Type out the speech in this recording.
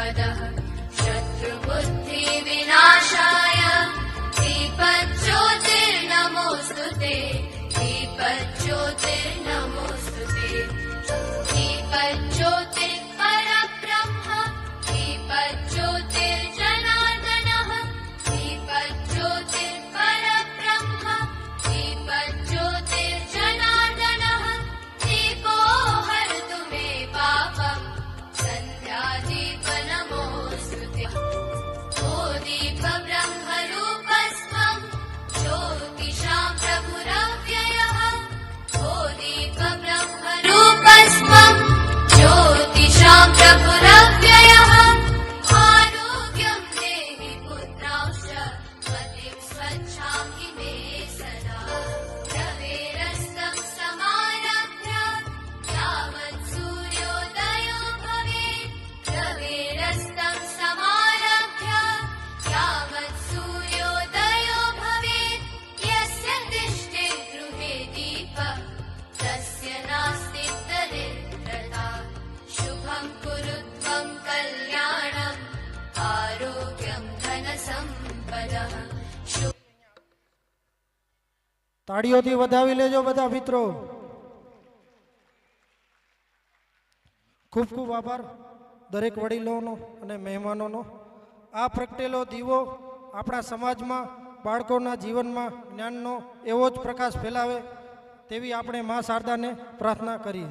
सम्पदः शत्रुबुद्धिविनाशाय दीपज्योतिर्नमोऽस्तुते दीपज्योतिर्नमोऽस्तुते दीपज्योतिर्परब्रह्म दीपज्योतिर्जनार्दनः दीपज्योतिर्परब्रह्म दीपज्योतिर्जनार्दनः दीपो हरतु मे पापम् सन्ध्यादीपनमोऽस्तुते ओ दीपब्रह्मरूपस्त्वं ज्योतिषां प्रभुरव्ययः ओ दीपब्रह्मरूपस्त्वं ज्योतिषां प्रभुरव्ययः आरोग्यं देहि पुत्रांश्च मतिं स्वच्छां हि मे सदा रवेरस्तं समारभ्य यावत् सूर्योदयो भवेत् रवेरस्तं समारभ्य यावत् सूर्योदयो भवेत् यस्य तिष्ठे गृहे दीपः तस्य नास्ति दरिद्रता शुभं कुरु त्वं कल्याणम् आरोग्यं धनसम्पदः તાળીઓથી વધાવી લેજો બધા મિત્રો. ખૂબ ખૂબ આભાર દરેક વડીલોનો અને મહેમાનોનો. આ પ્રગટેલો દીવો આપણા સમાજમાં બાળકોના જીવનમાં જ્ઞાનનો એવો જ પ્રકાશ ફેલાવે તેવી આપણે મા શારદાને પ્રાર્થના કરીએ.